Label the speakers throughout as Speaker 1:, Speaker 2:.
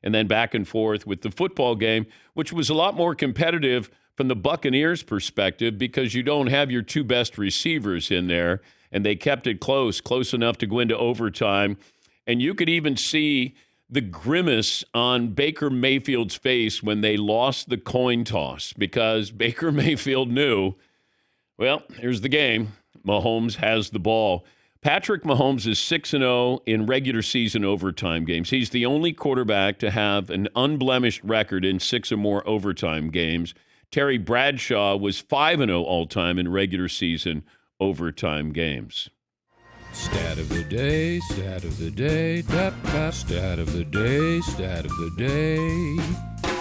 Speaker 1: and then back and forth with the football game, which was a lot more competitive from the Buccaneers' perspective because you don't have your two best receivers in there, and they kept it close enough to go into overtime. And you could even see the grimace on Baker Mayfield's face when they lost the coin toss because Baker Mayfield knew, well, here's the game. Mahomes has the ball. Patrick Mahomes is 6-0 in regular season overtime games. He's the only quarterback to have an unblemished record in 6 or more overtime games. Terry Bradshaw was 5-0 all-time in regular season overtime games.
Speaker 2: Stat of the day, stat of the day, stat of the day, stat of the day.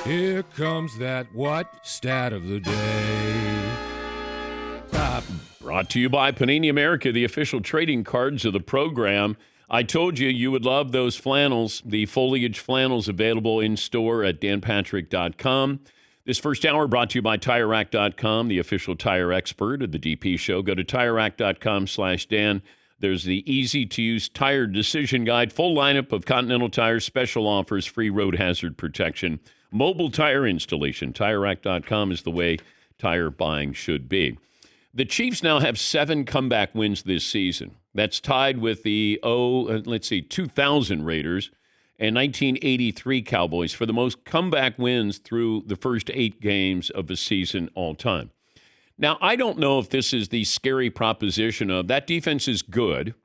Speaker 2: Here comes that what? Stat of the day.
Speaker 1: Brought to you by Panini America, the official trading cards of the program. I told you you would love those flannels, the foliage flannels available in store at danpatrick.com. This first hour brought to you by TireRack.com, the official tire expert of the DP Show. Go to TireRack.com/Dan. There's the easy-to-use tire decision guide, full lineup of Continental Tire special offers, free road hazard protection, mobile tire installation. TireRack.com is the way tire buying should be. The Chiefs now have 7 comeback wins this season. That's tied with the 2000 Raiders and 1983 Cowboys for the most comeback wins through the first 8 games of the season all time. Now, I don't know if this is the scary proposition of that defense is good,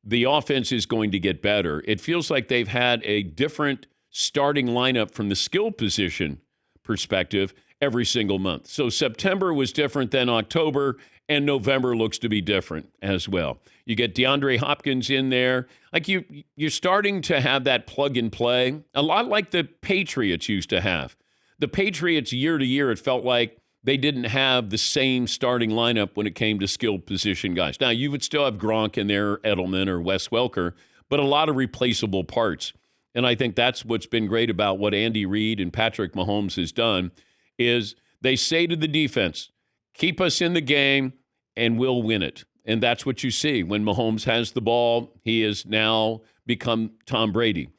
Speaker 1: the offense is going to get better. It feels like they've had a different starting lineup from the skill position perspective every single month. So September was different than October, and November looks to be different as well. You get DeAndre Hopkins in there. Like you're starting to have that plug and play, a lot like the Patriots used to have. The Patriots year to year, it felt like they didn't have the same starting lineup when it came to skilled position guys. Now, you would still have Gronk in there, Edelman or Wes Welker, but a lot of replaceable parts. And I think that's what's been great about what Andy Reid and Patrick Mahomes has done is they say to the defense, keep us in the game and we'll win it. And that's what you see. When Mahomes has the ball, he has now become Tom Brady.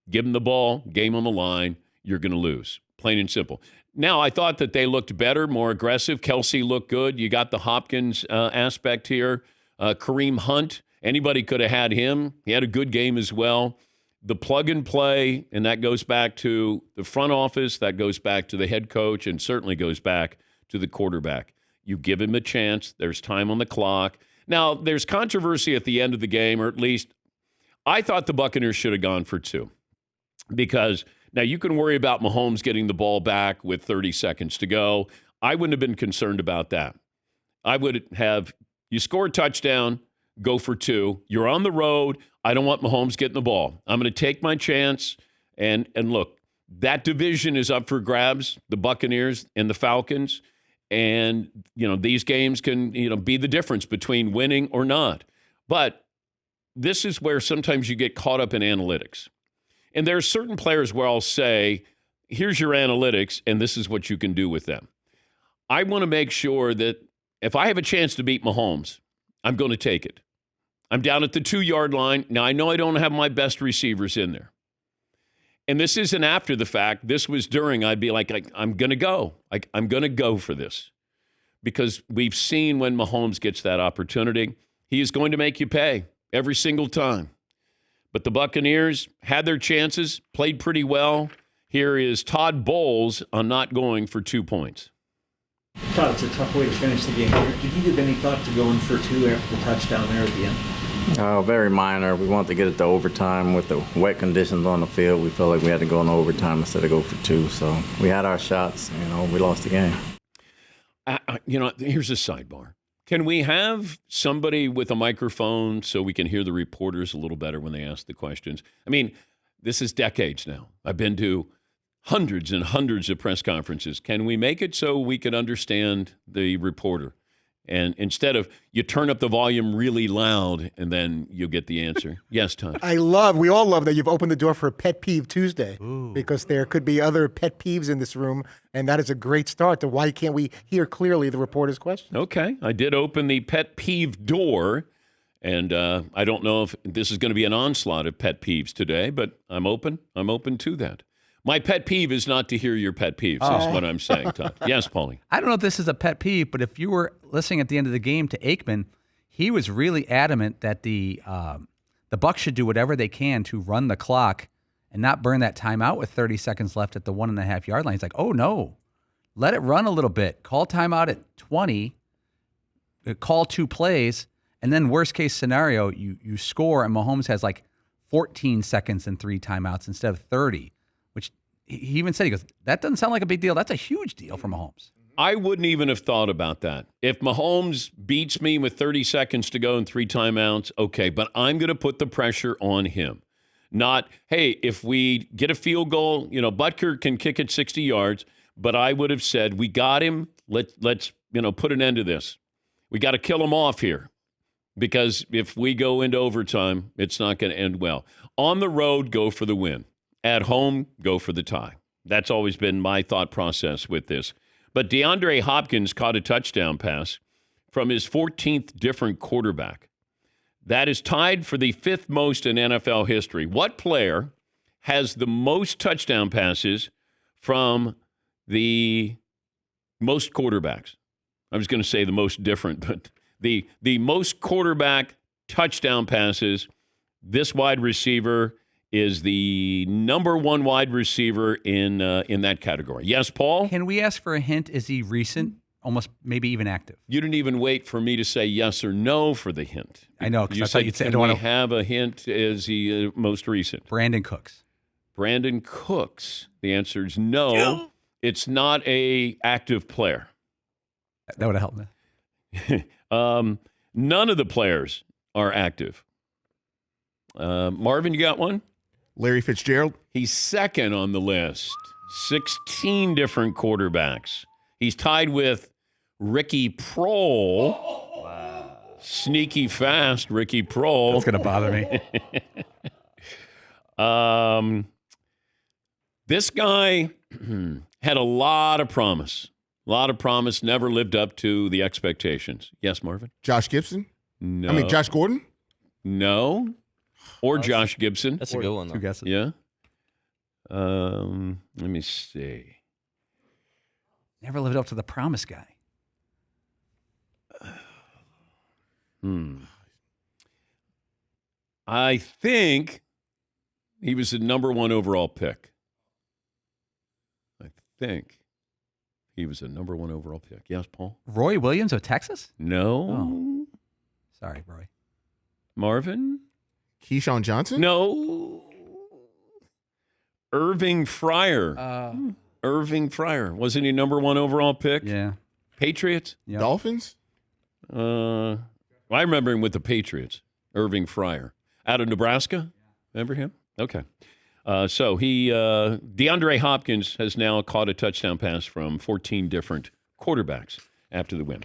Speaker 1: Give him the ball, game on the line, you're going to lose. Plain and simple. Now, I thought that they looked better, more aggressive. Kelsey looked good. You got the Hopkins aspect here. Kareem Hunt, anybody could have had him. He had a good game as well. The plug and play, and that goes back to the front office, that goes back to the head coach, and certainly goes back to the quarterback. You give him a chance. There's time on the clock. Now, there's controversy at the end of the game, or at least I thought the Buccaneers should have gone for 2 because now you can worry about Mahomes getting the ball back with 30 seconds to go. I wouldn't have been concerned about that. I would have, you score a touchdown, go for 2. You're on the road. I don't want Mahomes getting the ball. I'm going to take my chance. And look, that division is up for grabs, the Buccaneers and the Falcons. And, these games can, be the difference between winning or not. But this is where sometimes you get caught up in analytics. And there are certain players where I'll say, here's your analytics, and this is what you can do with them. I want to make sure that if I have a chance to beat Mahomes, I'm going to take it. I'm down at the 2-yard line. Now, I know I don't have my best receivers in there. And this isn't after the fact. This was during. I'd be like I'm going to go. I'm going to go for this. Because we've seen when Mahomes gets that opportunity, he is going to make you pay every single time. But the Buccaneers had their chances, played pretty well. Here is Todd Bowles on not going for 2 points.
Speaker 3: Todd, it's a tough way to finish the game. Did you give any thought to going for 2 after the touchdown there at the end?
Speaker 4: Very minor. We wanted to get it to overtime with the wet conditions on the field. We felt like we had to go in overtime instead of go for 2. So we had our shots. We lost the game.
Speaker 1: Here's a sidebar. Can we have somebody with a microphone so we can hear the reporters a little better when they ask the questions? I mean, this is decades now. I've been to hundreds and hundreds of press conferences. Can we make it so we can understand the reporter? And instead of you turn up the volume really loud and then you'll get the answer. Yes, Todd.
Speaker 5: We all love that you've opened the door for a Pet Peeve Tuesday. Ooh. Because there could be other pet peeves in this room, and that is a great start to why can't we hear clearly the reporter's question.
Speaker 1: Okay. I did open the pet peeve door, And I don't know if this is going to be an onslaught of pet peeves today, but I'm open. I'm open to that. My pet peeve is not to hear your pet peeves, is what I'm saying, Todd. Yes, Paulie.
Speaker 6: I don't know if this is a pet peeve, but if you were listening at the end of the game to Aikman, he was really adamant that the Bucs should do whatever they can to run the clock and not burn that timeout with 30 seconds left at the 1.5 yard line. He's like, oh no, let it run a little bit. Call timeout at 20, call 2 plays, and then worst case scenario, you score and Mahomes has like 14 seconds and 3 timeouts instead of 30, which he even said, he goes, that doesn't sound like a big deal. That's a huge deal for Mahomes.
Speaker 1: I wouldn't even have thought about that. If Mahomes beats me with 30 seconds to go and 3 timeouts, okay, but I'm going to put the pressure on him. Not, hey, if we get a field goal, Butker can kick it 60 yards, but I would have said, we got him. Let's put an end to this. We got to kill him off here. Because if we go into overtime, it's not going to end well. On the road, go for the win. At home, go for the tie. That's always been my thought process with this. But DeAndre Hopkins caught a touchdown pass from his 14th different quarterback. That is tied for the 5th most in NFL history. What player has the most touchdown passes from the most quarterbacks? I was going to say the most different, but the most quarterback touchdown passes, this wide receiver is the number 1 wide receiver in that category. Yes, Paul?
Speaker 6: Can we ask for a hint? Is he recent? Almost maybe even active?
Speaker 1: You didn't even wait for me to say yes or no for the hint.
Speaker 6: I know, because I thought you'd say,
Speaker 1: can we have a hint? Is he most recent?
Speaker 6: Brandon Cooks.
Speaker 1: Brandon Cooks. The answer is no. It's not a active player.
Speaker 6: That would have helped me.
Speaker 1: None of the players are active. Marvin, you got one?
Speaker 7: Larry Fitzgerald.
Speaker 1: He's second on the list. 16 different quarterbacks. He's tied with Ricky Prohl. Wow. Sneaky fast, Ricky Prohl.
Speaker 6: That's going to bother
Speaker 1: me. This guy had a lot of promise. Never lived up to the expectations. Yes, Marvin?
Speaker 7: Josh Gibson?
Speaker 1: No.
Speaker 7: Josh Gordon?
Speaker 1: No. Or Josh Gibson.
Speaker 8: That's a good one, though.
Speaker 6: 2 guesses.
Speaker 1: Yeah. Let me see.
Speaker 6: Never lived up to the promise guy.
Speaker 1: I think he was the number 1 overall pick. I think he was a number 1 overall pick. Yes, Paul?
Speaker 6: Roy Williams of Texas?
Speaker 1: No.
Speaker 6: Oh. Sorry, Roy.
Speaker 1: Marvin?
Speaker 7: Keyshawn Johnson?
Speaker 1: No. Irving Fryer. Irving Fryer. Wasn't he number 1 overall pick?
Speaker 6: Yeah.
Speaker 1: Patriots?
Speaker 6: Yep.
Speaker 7: Dolphins?
Speaker 1: I remember him with the Patriots. Irving Fryer. Out of Nebraska? Remember him? Okay. So DeAndre Hopkins has now caught a touchdown pass from 14 different quarterbacks after the win.